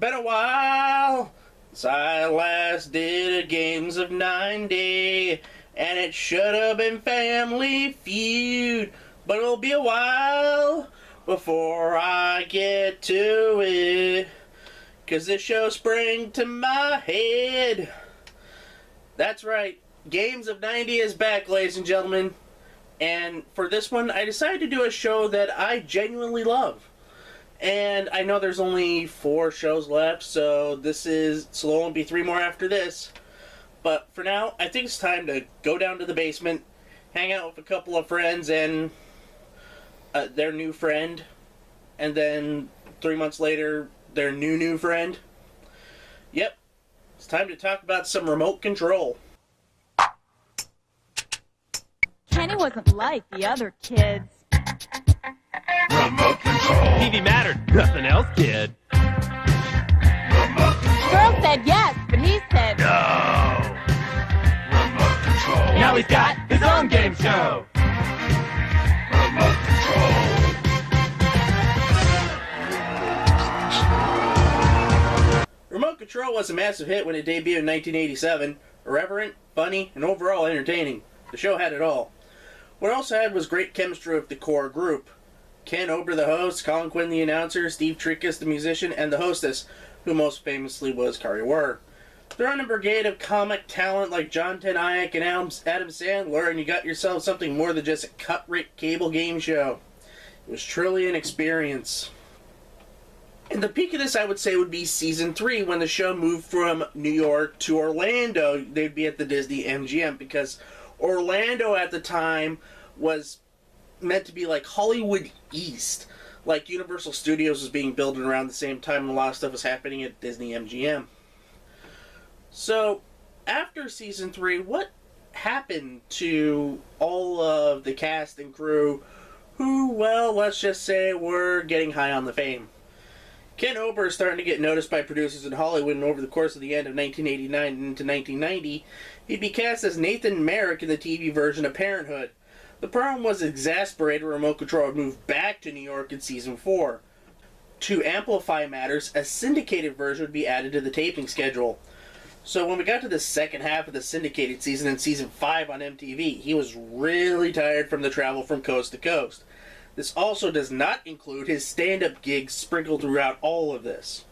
been a while since I last did a Games of 90, and it should have been Family Feud, but it'll be a while before I get to it, 'cause this show sprang to my head. That's right, Games of 90 is back, ladies and gentlemen, and for this one I decided to do a show that I genuinely love. And I know there's only 4 shows left, so there won't be 3 more after this. But for now, I think it's time to go down to the basement, hang out with a couple of friends and their new friend, and then 3 months later, their new friend. Yep, it's time to talk about some remote control. Kenny wasn't like the other kids. Remote control. TV mattered, nothing else did. Remote control. Girl said yes, but he said No. Remote control. Now he's got his own game show. Remote control. Remote Control was a massive hit when it debuted in 1987. Irreverent, funny, and overall entertaining. The show had it all. What it also had was great chemistry with the core group. Ken Ober, the host, Colin Quinn, the announcer, Steve Trickus, the musician, and the hostess, who most famously was Kari Wuhrer. Throw in a brigade of comic talent like John Tenayek and Adam Sandler, and you got yourself something more than just a cut-rate cable game show. It was truly an experience. And the peak of this, I would say, would be Season 3, when the show moved from New York to Orlando. They'd be at the Disney MGM, because Orlando at the time was meant to be like Hollywood East. Like Universal Studios was being built around the same time, and a lot of stuff was happening at Disney MGM. So, after Season 3, what happened to all of the cast and crew who, well, let's just say were getting high on the fame? Ken Ober is starting to get noticed by producers in Hollywood, and over the course of the end of 1989 and into 1990, he'd be cast as Nathan Merrick in the TV version of Parenthood. The problem was exasperated Remote Control had moved back to New York in Season 4. To amplify matters, a syndicated version would be added to the taping schedule. So when we got to the second half of the syndicated season in Season 5 on MTV, he was really tired from the travel from coast to coast. This also does not include his stand-up gigs sprinkled throughout all of this.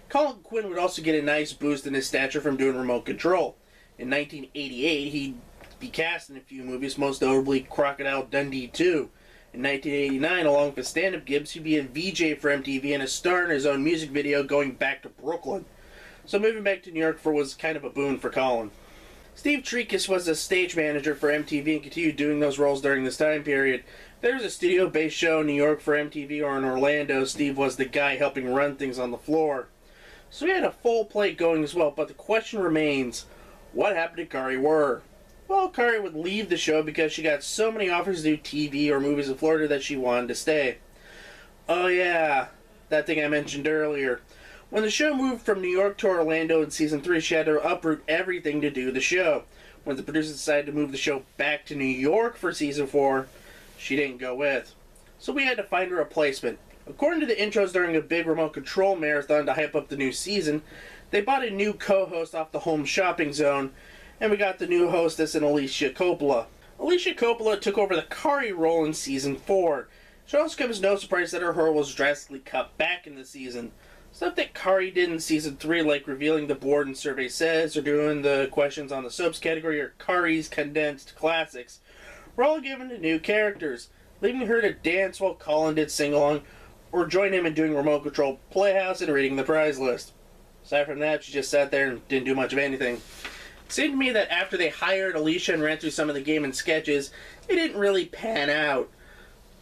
Colin Quinn would also get a nice boost in his stature from doing Remote Control. In 1988, he'd be cast in a few movies, most notably Crocodile Dundee 2. In 1989, along with his stand-up gigs, he'd be a VJ for MTV and a star in his own music video Going Back to Brooklyn. So moving back to New York was kind of a boon for Colin. Steve Trickus was a stage manager for MTV and continued doing those roles during this time period. If there was a studio-based show in New York for MTV or in Orlando, Steve was the guy helping run things on the floor. So he had a full plate going as well, but the question remains, what happened to Kari Wuhrer? Well, Kari would leave the show because she got so many offers to do TV or movies in Florida that she wanted to stay. Oh yeah, that thing I mentioned earlier. When the show moved from New York to Orlando in Season 3, she had to uproot everything to do the show. When the producers decided to move the show back to New York for Season 4, she didn't go with. So we had to find a replacement. According to the intros during a big Remote Control marathon to hype up the new season, they bought a new co-host off the home shopping zone, and we got the new hostess in Alicia Coppola. Alicia Coppola took over the Kari role in Season 4. It should also come as no surprise that her role was drastically cut back in the season. Stuff that Kari did in Season 3, like revealing the board and survey says, or doing the questions on the soaps category, or Kari's condensed classics, were all given to new characters, leaving her to dance while Colin did sing-along, or join him in doing Remote Control Playhouse and reading the prize list. Aside from that, she just sat there and didn't do much of anything. It seemed to me that after they hired Alicia and ran through some of the game and sketches, it didn't really pan out.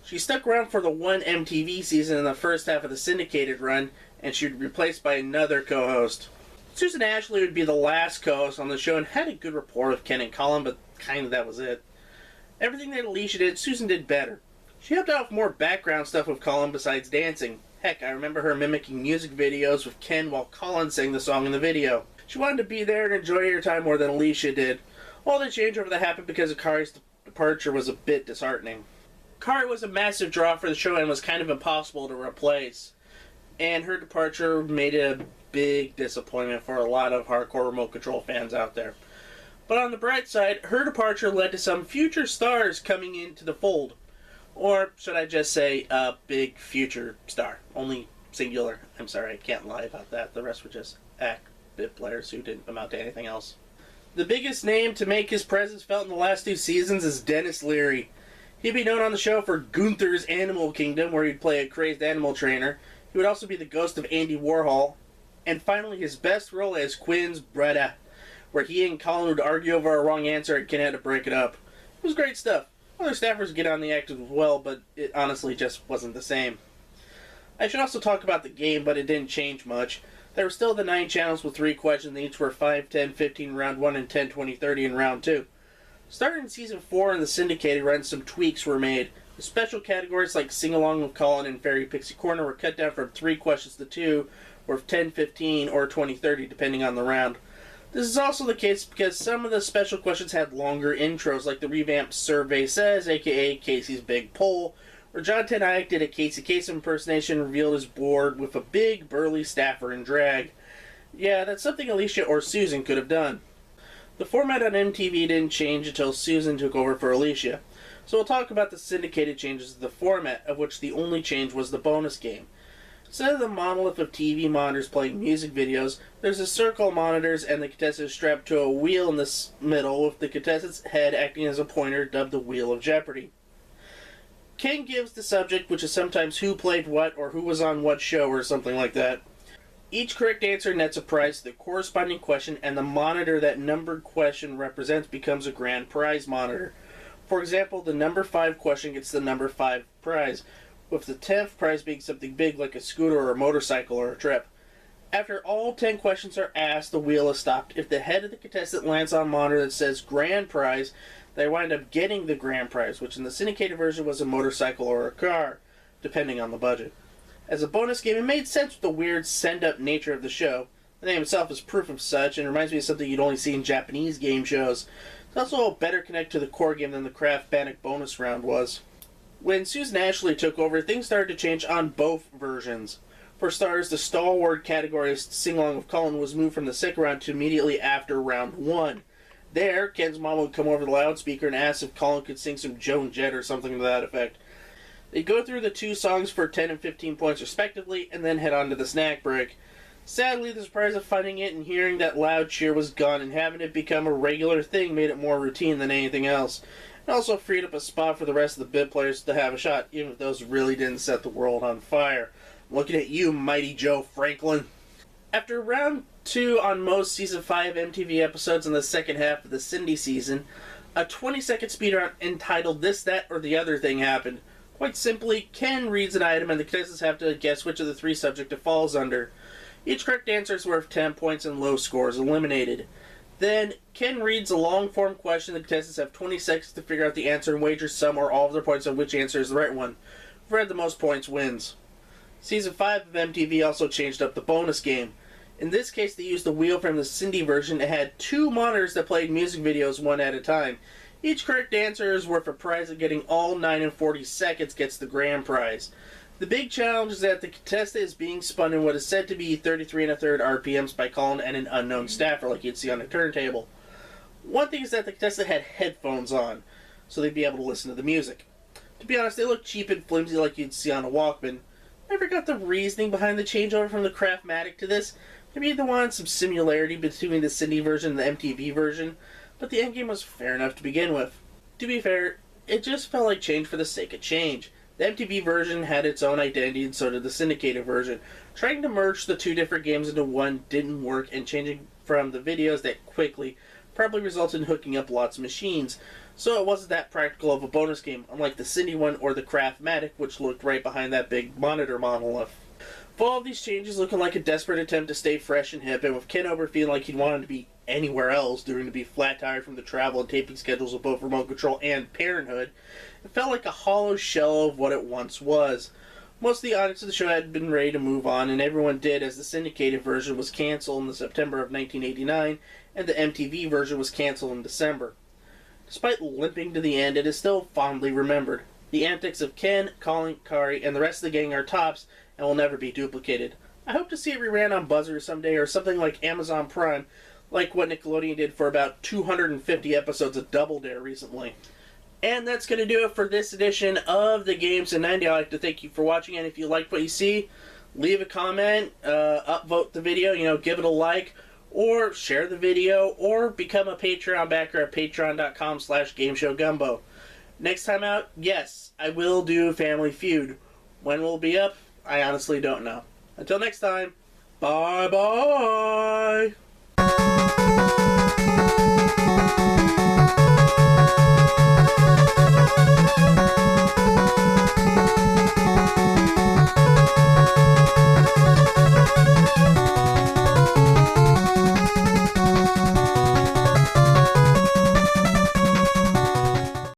She stuck around for the one MTV season in the first half of the syndicated run, and she would be replaced by another co-host. Susan Ashley would be the last co-host on the show and had a good rapport with Ken and Colin, but kind of that was it. Everything that Alicia did, Susan did better. She helped out with more background stuff with Colin besides dancing. Heck, I remember her mimicking music videos with Ken while Colin sang the song in the video. She wanted to be there and enjoy her time more than Alicia did. All the changeover that happened because of Kari's departure was a bit disheartening. Kari was a massive draw for the show and was kind of impossible to replace. and her departure made a big disappointment for a lot of hardcore remote control fans out there. But on the bright side, her departure led to some future stars coming into the fold. Or should I just say, a big future star. Only singular. I'm sorry, I can't lie about that. The rest were just bit players who didn't amount to anything else. The biggest name to make his presence felt in the last 2 seasons is Denis Leary. He'd be known on the show for Gunther's Animal Kingdom, where he'd play a crazed animal trainer. He would also be the ghost of Andy Warhol. And finally, his best role as Quinn's Bretta, where he and Colin would argue over a wrong answer and Ken had to break it up. It was great stuff. Other staffers get on the act as well, but it honestly just wasn't the same. I should also talk about the game, but it didn't change much. There were still the 9 channels with 3 questions, and each were 5, 10, 15 in round 1 and 10, 20, 30 in round 2. Starting in Season 4 in the syndicated run, some tweaks were made. The special categories like Sing Along with Colin and Fairy Pixie Corner were cut down from 3 questions to 2, or 10, 15, or 20, 30, depending on the round. This is also the case because some of the special questions had longer intros, like the revamped Survey Says, aka Casey's Big Poll, where John Tenayek did a Casey Kasem impersonation and revealed his board with a big, burly staffer in drag. Yeah, that's something Alicia or Susan could have done. The format on MTV didn't change until Susan took over for Alicia, so we'll talk about the syndicated changes to the format, of which the only change was the bonus game. Instead of the monolith of TV monitors playing music videos, there's a circle of monitors and the contestant is strapped to a wheel in the middle with the contestant's head acting as a pointer dubbed the Wheel of Jeopardy. Ken gives the subject, which is sometimes who played what or who was on what show or something like that. Each correct answer nets a prize to the corresponding question, and the monitor that numbered question represents becomes a grand prize monitor. For example, the number 5 question gets the number 5 prize, with the 10th prize being something big like a scooter or a motorcycle or a trip. After all 10 questions are asked, the wheel is stopped. If the head of the contestant lands on a monitor that says grand prize, they wind up getting the grand prize, which in the syndicated version was a motorcycle or a car, depending on the budget. As a bonus game, it made sense with the weird send-up nature of the show. The name itself is proof of such, and reminds me of something you'd only see in Japanese game shows. It's also a better connect to the core game than the Kraft Bannock bonus round was. When Susan Ashley took over, things started to change on both versions. For starters, the stalwart category of Sing Along with Colin was moved from the second round to immediately after round 1. There, Ken's mom would come over the loudspeaker and ask if Colin could sing some Joan Jett or something to that effect. They'd go through the 2 songs for 10 and 15 points respectively, and then head on to the snack break. Sadly, the surprise of finding it and hearing that loud cheer was gone, and having it become a regular thing made it more routine than anything else. It also freed up a spot for the rest of the bid players to have a shot, even if those really didn't set the world on fire. I'm looking at you, Mighty Joe Franklin. After round 2 on most Season 5 MTV episodes in the second half of the Cindy season, a 20-second speedrun entitled This, That, or the Other Thing happened. Quite simply, Ken reads an item and the contestants have to guess which of the 3 subjects it falls under. Each correct answer is worth 10 points and low scores eliminated. Then, Ken reads a long-form question. The contestants have 20 seconds to figure out the answer and wager some or all of their points on which answer is the right one. Whoever had the most points wins. Season 5 of MTV also changed up the bonus game. In this case, they used the wheel from the Cindy version. It had 2 monitors that played music videos one at a time. Each correct answer is worth a prize, and getting all 9 in 40 seconds gets the grand prize. The big challenge is that the contestant is being spun in what is said to be 33 1/3 RPMs by Colin and an unknown staffer like you'd see on a turntable. One thing is that the contestant had headphones on, so they'd be able to listen to the music. To be honest, they look cheap and flimsy like you'd see on a Walkman. I never got the reasoning behind the changeover from the Craftmatic to this. Maybe they wanted some similarity between the Cindy version and the MTV version, but the endgame was fair enough to begin with. To be fair, it just felt like change for the sake of change. The MTV version had its own identity, and so did the syndicated version. Trying to merge the 2 different games into one didn't work, and changing from the videos that quickly probably resulted in hooking up lots of machines, so it wasn't that practical of a bonus game, unlike the Cindy one or the Craftmatic, which looked right behind that big monitor monolith. With all of these changes looking like a desperate attempt to stay fresh and hip, and with Ken Ober feeling like he wanted to be anywhere else, due to be flat tired from the travel and taping schedules of both Remote Control and Parenthood, it felt like a hollow shell of what it once was. Most of the audience of the show had been ready to move on, and everyone did, as the syndicated version was canceled in the September of 1989, and the MTV version was canceled in December. Despite limping to the end, it is still fondly remembered. The antics of Ken, Colin, Kari, and the rest of the gang are tops, and will never be duplicated. I hope to see it reran on Buzzer someday, or something like Amazon Prime, like what Nickelodeon did for about 250 episodes of Double Dare recently. And that's going to do it for this edition of the Games in 90. I'd like to thank you for watching, and if you liked what you see, leave a comment, upvote the video, give it a like, or share the video, or become a Patreon backer at patreon.com/GameShowGumbo. Next time out, yes, I will do Family Feud. When will it be up? I honestly don't know. Until next time, bye-bye!